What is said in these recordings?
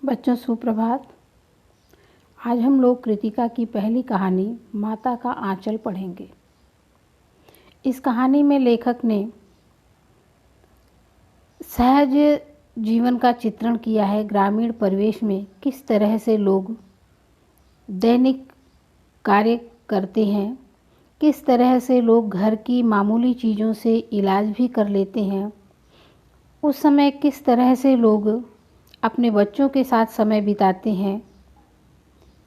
बच्चों सुप्रभात। आज हम लोग कृतिका की पहली कहानी माता का आंचल पढ़ेंगे। इस कहानी में लेखक ने सहज जीवन का चित्रण किया है। ग्रामीण परिवेश में किस तरह से लोग दैनिक कार्य करते हैं, किस तरह से लोग घर की मामूली चीज़ों से इलाज भी कर लेते हैं, उस समय किस तरह से लोग अपने बच्चों के साथ समय बिताते हैं,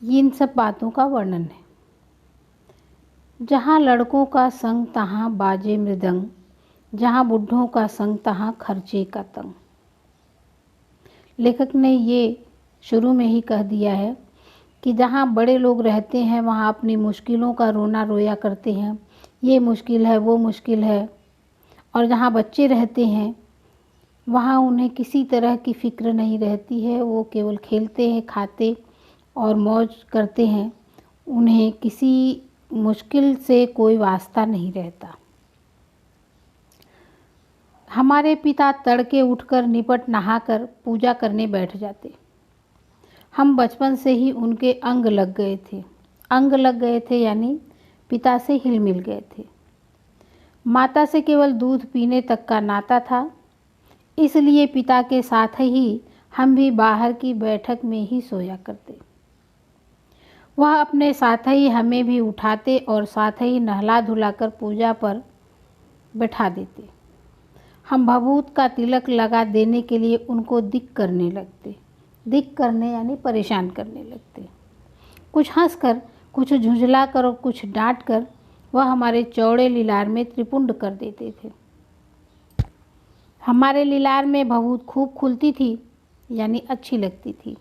इन सब बातों का वर्णन है। जहाँ लड़कों का संग तहाँ बाजे मृदंग, जहाँ बुढ़ों का संग तहाँ खर्चे का तंग। लेखक ने ये शुरू में ही कह दिया है कि जहाँ बड़े लोग रहते हैं वहाँ अपनी मुश्किलों का रोना रोया करते हैं, ये मुश्किल है वो मुश्किल है। और जहाँ बच्चे रहते हैं वहाँ उन्हें किसी तरह की फ़िक्र नहीं रहती है, वो केवल खेलते हैं, खाते और मौज करते हैं। उन्हें किसी मुश्किल से कोई वास्ता नहीं रहता। हमारे पिता तड़के उठकर निपट नहाकर पूजा करने बैठ जाते। हम बचपन से ही उनके अंग लग गए थे। अंग लग गए थे यानी पिता से हिल मिल गए थे। माता से केवल दूध पीने तक का नाता था, इसलिए पिता के साथ ही हम भी बाहर की बैठक में ही सोया करते। वह अपने साथ ही हमें भी उठाते और साथ ही नहला धुलाकर पूजा पर बैठा देते। हम भभूत का तिलक लगा देने के लिए उनको दिक करने लगते। दिक करने यानी परेशान करने लगते। कुछ हंसकर, कुछ झुंझलाकर और कुछ डांट कर वह हमारे चौड़े लीलार में त्रिपुंड कर देते थे। हमारे लीलार में भभूत खूब खुलती थी यानी अच्छी लगती थी।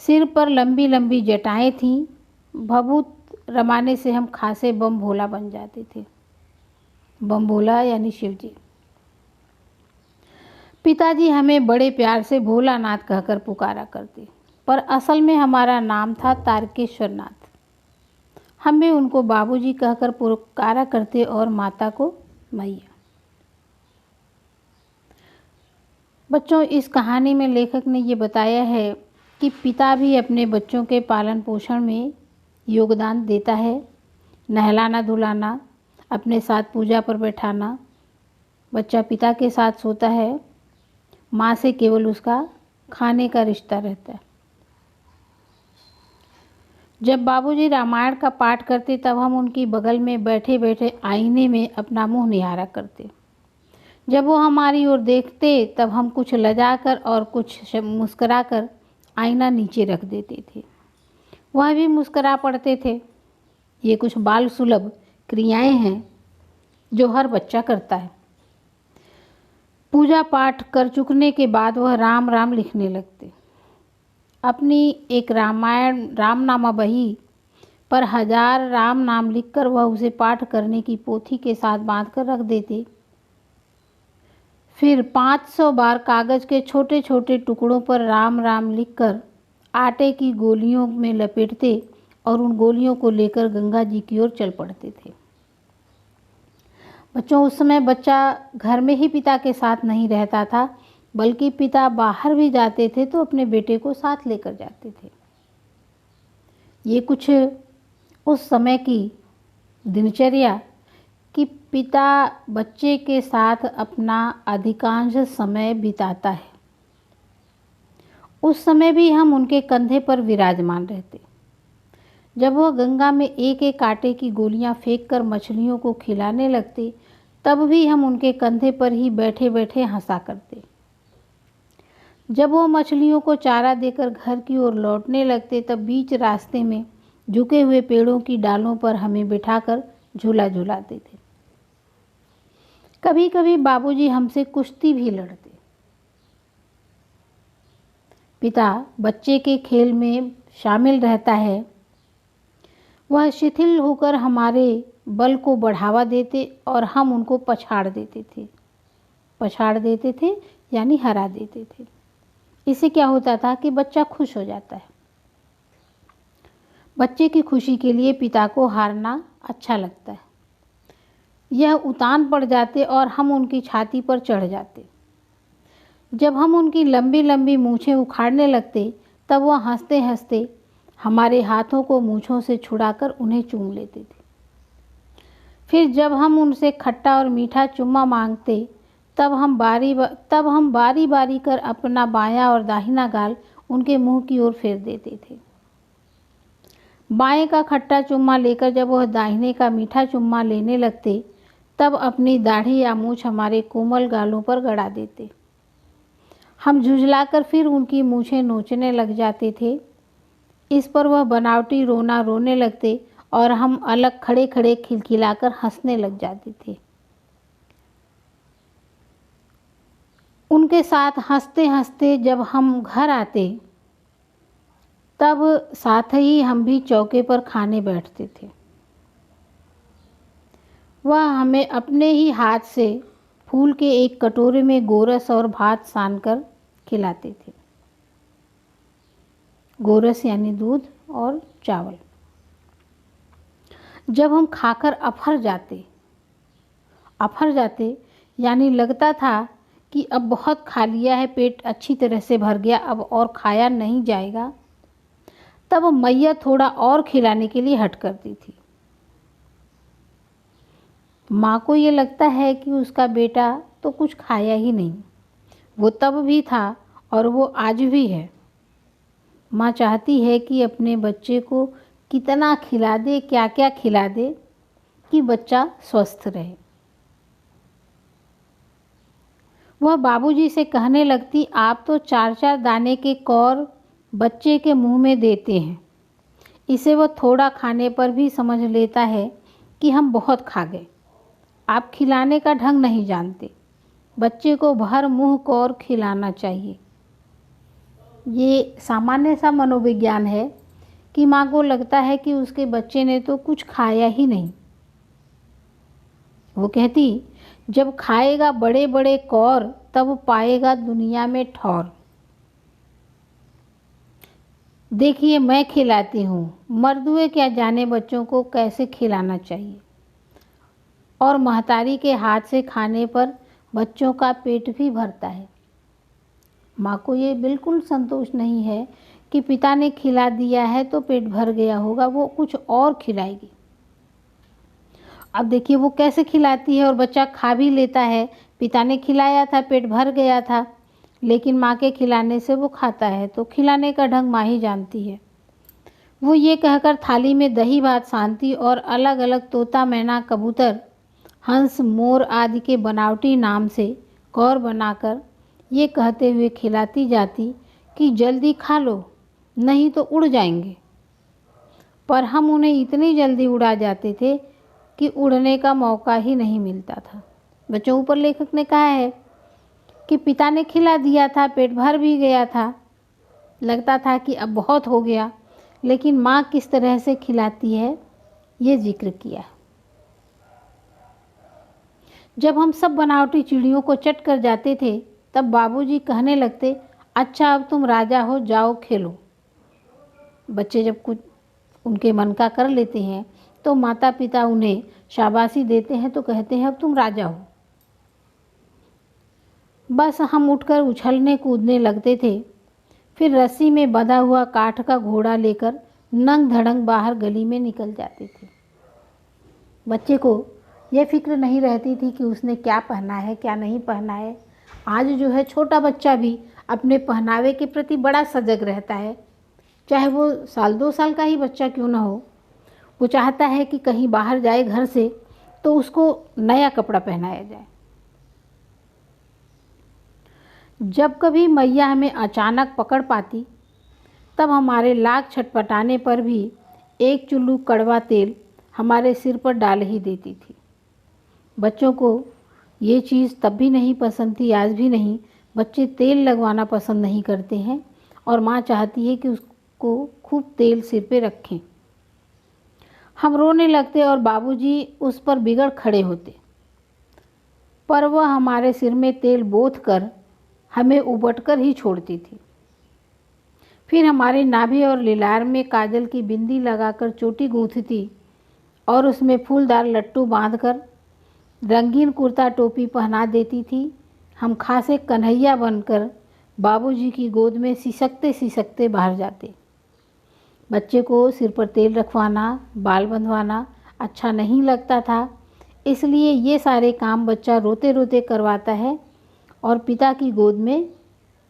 सिर पर लंबी लंबी जटाएं थीं। भभूत रमाने से हम खासे बम भोला बन जाते थे। बम भोला यानी शिवजी। पिताजी हमें बड़े प्यार से भोलानाथ कहकर पुकारा करते, पर असल में हमारा नाम था तारकेश्वर नाथ। हम भी उनको बाबूजी कहकर पुकारा करते और माता को मैया। बच्चों, इस कहानी में लेखक ने ये बताया है कि पिता भी अपने बच्चों के पालन पोषण में योगदान देता है। नहलाना धुलाना, अपने साथ पूजा पर बैठाना। बच्चा पिता के साथ सोता है, माँ से केवल उसका खाने का रिश्ता रहता है। जब बाबूजी रामायण का पाठ करते तब हम उनकी बगल में बैठे बैठे आईने में अपना मुंह निहारा करते। जब वो हमारी ओर देखते तब हम कुछ लजाकर और कुछ मुस्कुराकर आईना नीचे रख देते थे। वह भी मुस्कुरा पड़ते थे। ये कुछ बाल सुलभ क्रियाएं हैं जो हर बच्चा करता है। पूजा पाठ कर चुकने के बाद वह राम राम लिखने लगते। अपनी एक रामायण रामनामा बही पर 1000 राम नाम लिखकर वह उसे पाठ करने की पोथी के साथ बांध कर रख देते। फिर 500 बार कागज़ के छोटे छोटे टुकड़ों पर राम राम लिखकर आटे की गोलियों में लपेटते और उन गोलियों को लेकर गंगा जी की ओर चल पड़ते थे। बच्चों, उस समय बच्चा घर में ही पिता के साथ नहीं रहता था, बल्कि पिता बाहर भी जाते थे तो अपने बेटे को साथ लेकर जाते थे। ये कुछ उस समय की दिनचर्या कि पिता बच्चे के साथ अपना अधिकांश समय बिताता है। उस समय भी हम उनके कंधे पर विराजमान रहते। जब वह गंगा में एक एक आटे की गोलियां फेंककर मछलियों को खिलाने लगते तब भी हम उनके कंधे पर ही बैठे बैठे हंसा करते। जब वो मछलियों को चारा देकर घर की ओर लौटने लगते तब बीच रास्ते में झुके हुए पेड़ों की डालों पर हमें बिठाकर झूला झुलाते थे। कभी कभी बाबूजी हमसे कुश्ती भी लड़ते। पिता बच्चे के खेल में शामिल रहता है। वह शिथिल होकर हमारे बल को बढ़ावा देते और हम उनको पछाड़ देते थे यानी हरा देते थे। इससे क्या होता था कि बच्चा खुश हो जाता है। बच्चे की खुशी के लिए पिता को हारना अच्छा लगता है। यह उतान पड़ जाते और हम उनकी छाती पर चढ़ जाते। जब हम उनकी लंबी लंबी मूछें उखाड़ने लगते तब वह हंसते हंसते हमारे हाथों को मूँछों से छुड़ाकर उन्हें चूम लेते थे। फिर जब हम उनसे खट्टा और मीठा चुम्मा मांगते तब हम बारी बारी कर अपना बायां और दाहिना गाल उनके मुंह की ओर फेर देते थे। बाएं का खट्टा चुम्मा लेकर जब वह दाहिने का मीठा चुम्मा लेने लगते तब अपनी दाढ़ी या मूछ हमारे कोमल गालों पर गड़ा देते। हम झुंझलाकर फिर उनकी मूछें नोचने लग जाते थे। इस पर वह बनावटी रोना रोने लगते और हम अलग खड़े खड़े खिलखिलाकर हंसने लग जाते थे। उनके साथ हंसते हंसते जब हम घर आते तब साथ ही हम भी चौके पर खाने बैठते थे। वह हमें अपने ही हाथ से फूल के एक कटोरे में गोरस और भात सानकर खिलाते थे। गोरस यानी दूध और चावल। जब हम खाकर अफर जाते यानी लगता था कि अब बहुत खा लिया है, पेट अच्छी तरह से भर गया, अब और खाया नहीं जाएगा, तब मैया थोड़ा और खिलाने के लिए हट करती थी। माँ को ये लगता है कि उसका बेटा तो कुछ खाया ही नहीं। वो तब भी था और वो आज भी है। माँ चाहती है कि अपने बच्चे को कितना खिला दे, क्या क्या खिला दे कि बच्चा स्वस्थ रहे। वह बाबूजी से कहने लगती, आप तो 4-4 दाने के कौर बच्चे के मुंह में देते हैं। इसे वह थोड़ा खाने पर भी समझ लेता है कि हम बहुत खा गए। आप खिलाने का ढंग नहीं जानते। बच्चे को भर मुंह कौर खिलाना चाहिए। ये सामान्य सा मनोविज्ञान है कि माँ को लगता है कि उसके बच्चे ने तो कुछ खाया ही नहीं। वो कहती, जब खाएगा बड़े बड़े कौर तब पाएगा दुनिया में ठौर। देखिए मैं खिलाती हूँ, मर्दुए क्या जाने बच्चों को कैसे खिलाना चाहिए। और महतारी के हाथ से खाने पर बच्चों का पेट भी भरता है। माँ को ये बिल्कुल संतोष नहीं है कि पिता ने खिला दिया है तो पेट भर गया होगा, वो कुछ और खिलाएगी। अब देखिए वो कैसे खिलाती है और बच्चा खा भी लेता है। पिता ने खिलाया था, पेट भर गया था, लेकिन माँ के खिलाने से वो खाता है, तो खिलाने का ढंग माँ ही जानती है। वो ये कहकर थाली में दही भात सानती और अलग अलग तोता, मैना, कबूतर, हंस, मोर आदि के बनावटी नाम से कौर बनाकर ये कहते हुए खिलाती जाती कि जल्दी खा लो नहीं तो उड़ जाएंगे। पर हम उन्हें इतनी जल्दी उड़ा जाते थे कि उड़ने का मौका ही नहीं मिलता था। बच्चों, ऊपर लेखक ने कहा है कि पिता ने खिला दिया था, पेट भर भी गया था, लगता था कि अब बहुत हो गया, लेकिन माँ किस तरह से खिलाती है ये जिक्र किया। जब हम सब बनावटी चिड़ियों को चट कर जाते थे तब बाबूजी कहने लगते, अच्छा अब तुम राजा हो, जाओ खेलो। बच्चे जब कुछ उनके मन का कर लेते हैं तो माता पिता उन्हें शाबाशी देते हैं, तो कहते हैं अब तुम राजा हो। बस हम उठकर उछलने कूदने लगते थे। फिर रस्सी में बंधा हुआ काठ का घोड़ा लेकर नंग धड़ंग बाहर गली में निकल जाते थे। बच्चे को यह फिक्र नहीं रहती थी कि उसने क्या पहना है, क्या नहीं पहना है। आज जो है छोटा बच्चा भी अपने पहनावे के प्रति बड़ा सजग रहता है, चाहे वो 1-2 साल का ही बच्चा क्यों ना हो। वो चाहता है कि कहीं बाहर जाए घर से तो उसको नया कपड़ा पहनाया जाए। जब कभी मैया हमें अचानक पकड़ पाती तब हमारे लाख छटपटाने पर भी एक चुल्लू कड़वा तेल हमारे सिर पर डाल ही देती थी। बच्चों को ये चीज़ तब भी नहीं पसंद थी, आज भी नहीं। बच्चे तेल लगवाना पसंद नहीं करते हैं और माँ चाहती है कि उसको खूब तेल सिर पे रखें। हम रोने लगते और बाबूजी उस पर बिगड़ खड़े होते, पर वह हमारे सिर में तेल बोथ कर हमें उबट कर ही छोड़ती थी। फिर हमारे नाभि और लिलार में काजल की बिंदी लगाकर चोटी गूंथती और उसमें फूलदार लट्टू बांधकर रंगीन कुर्ता टोपी पहना देती थी। हम खासे कन्हैया बनकर बाबूजी की गोद में सिसकते सिसकते बाहर जाते। बच्चे को सिर पर तेल रखवाना, बाल बंधवाना अच्छा नहीं लगता था, इसलिए ये सारे काम बच्चा रोते रोते करवाता है और पिता की गोद में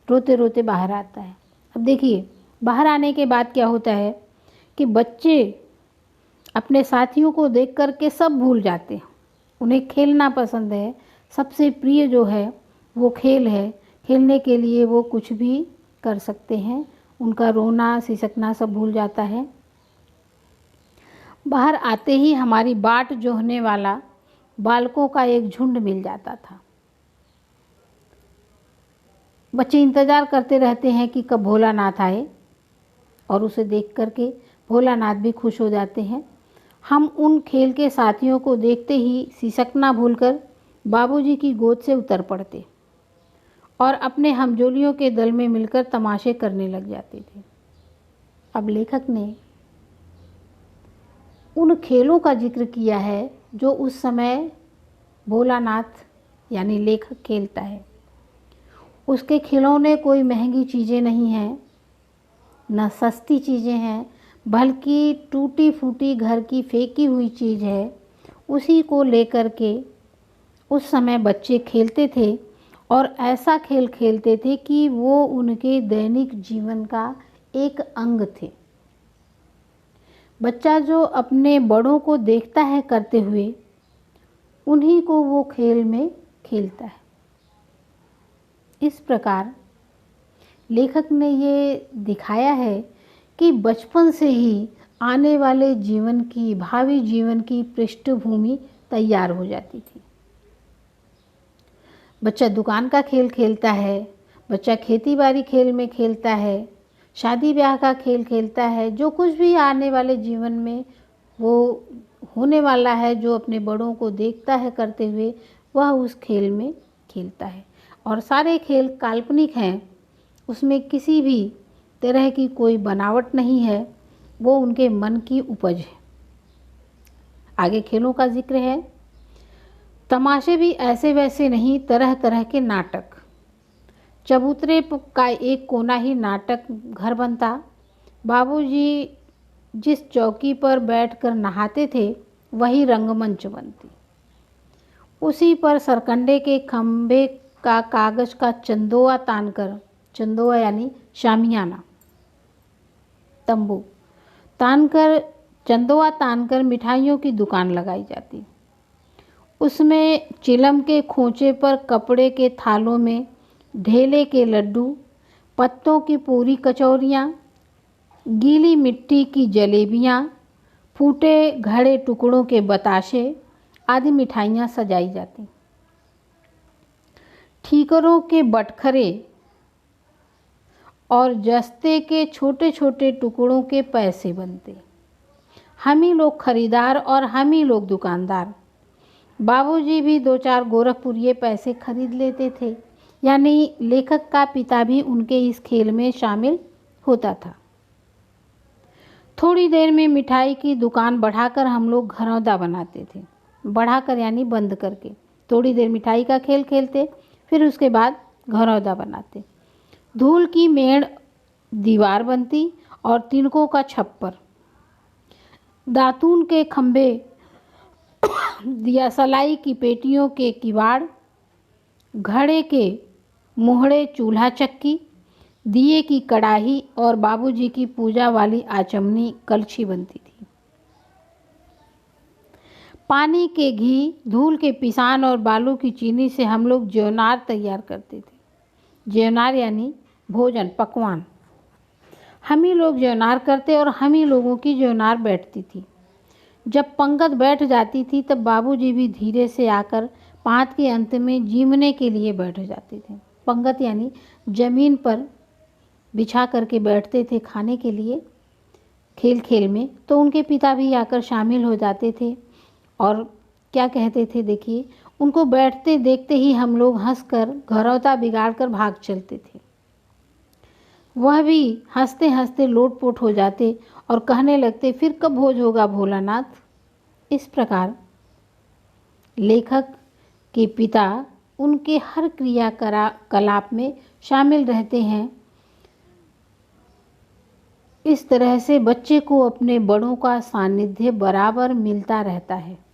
रोते रोते बाहर आता है। अब देखिए, बाहर आने के बाद क्या होता है कि बच्चे अपने साथियों को देख कर के सब भूल जाते हैं। उन्हें खेलना पसंद है, सबसे प्रिय जो है वो खेल है। खेलने के लिए वो कुछ भी कर सकते हैं, उनका रोना सिसकना सब भूल जाता है। बाहर आते ही हमारी बाट जोहने वाला बालकों का एक झुंड मिल जाता था। बच्चे इंतज़ार करते रहते हैं कि कब भोलानाथ आए और उसे देख करके भोलानाथ भी खुश हो जाते हैं। हम उन खेल के साथियों को देखते ही सिसकना भूलकर बाबूजी की गोद से उतर पड़ते और अपने हमजोलियों के दल में मिलकर तमाशे करने लग जाते थे। अब लेखक ने उन खेलों का जिक्र किया है जो उस समय भोलानाथ यानी लेखक खेलता है। उसके खिलौने कोई महंगी चीज़ें नहीं हैं, न सस्ती चीज़ें हैं, बल्कि टूटी फूटी घर की फेंकी हुई चीज़ है। उसी को लेकर के उस समय बच्चे खेलते थे और ऐसा खेल खेलते थे कि वो उनके दैनिक जीवन का एक अंग थे। बच्चा जो अपने बड़ों को देखता है करते हुए, उन्हीं को वो खेल में खेलता है। इस प्रकार लेखक ने ये दिखाया है कि बचपन से ही आने वाले जीवन की, भावी जीवन की पृष्ठभूमि तैयार हो जाती थी। बच्चा दुकान का खेल खेलता है, बच्चा खेती बाड़ी खेल में खेलता है, शादी ब्याह का खेल खेलता है। जो कुछ भी आने वाले जीवन में वो होने वाला है, जो अपने बड़ों को देखता है करते हुए, वह उस खेल में खेलता है। और सारे खेल काल्पनिक हैं, उसमें किसी भी तरह की कोई बनावट नहीं है, वो उनके मन की उपज है। आगे खेलों का जिक्र है। तमाशे भी ऐसे वैसे नहीं, तरह तरह के नाटक। चबूतरे का एक कोना ही नाटक घर बनता। बाबूजी जिस चौकी पर बैठकर नहाते थे वही रंगमंच बनती। उसी पर सरकंडे के खंभे का कागज का चंदोआ तानकर, चंदोआ यानी शामियाना, तंबू तानकर, चंदोआ तानकर मिठाइयों की दुकान लगाई जाती। उसमें चिलम के खोंचे पर कपड़े के थालों में ढेले के लड्डू, पत्तों की पूरी कचौरियाँ, गीली मिट्टी की जलेबियाँ, फूटे घड़े टुकड़ों के बताशे आदि मिठाइयाँ सजाई जाती। ठीकरों के बटखरे और जस्ते के छोटे छोटे टुकड़ों के पैसे बनते। हम ही लोग खरीदार और हम ही लोग दुकानदार। बाबूजी भी 2-4 गोरखपुरिये पैसे खरीद लेते थे, यानी लेखक का पिता भी उनके इस खेल में शामिल होता था। थोड़ी देर में मिठाई की दुकान बढ़ाकर हम लोग घरौंदा बनाते थे। बढ़ाकर यानी बंद करके। थोड़ी देर मिठाई का खेल खेलते, फिर उसके बाद घरौंदा बनाते। धूल की मेड़ दीवार बनती और तिनकों का छप्पर, दातून के खंभे, दिया सलाई की पेटियों के किवाड़, घड़े के मोहड़े, चूल्हा चक्की, दिए की कड़ाही और बाबूजी की पूजा वाली आचमनी कलछी बनती थी। पानी के घी, धूल के पिसान और बालू की चीनी से हम लोग ज्योनार तैयार करते थे। ज्योनार यानी भोजन, पकवान। हम ही लोग ज्योनार करते और हम ही लोगों की ज्योनार बैठती थी। जब पंगत बैठ जाती थी तब बाबूजी भी धीरे से आकर पात के अंत में जीमने के लिए बैठ जाते थे। पंगत यानी जमीन पर बिछा करके बैठते थे खाने के लिए खेल खेल में। तो उनके पिता भी आकर शामिल हो जाते थे और क्या कहते थे, देखिए, उनको बैठते देखते ही हम लोग हंसकर घरौता बिगाड़ कर भाग चलते थे। वह भी हंसते हंसते लोटपोट हो जाते और कहने लगते, फिर कब भोज होगा भोलानाथ। इस प्रकार लेखक के पिता उनके हर क्रियाकलाप में शामिल रहते हैं। इस तरह से बच्चे को अपने बड़ों का सानिध्य बराबर मिलता रहता है।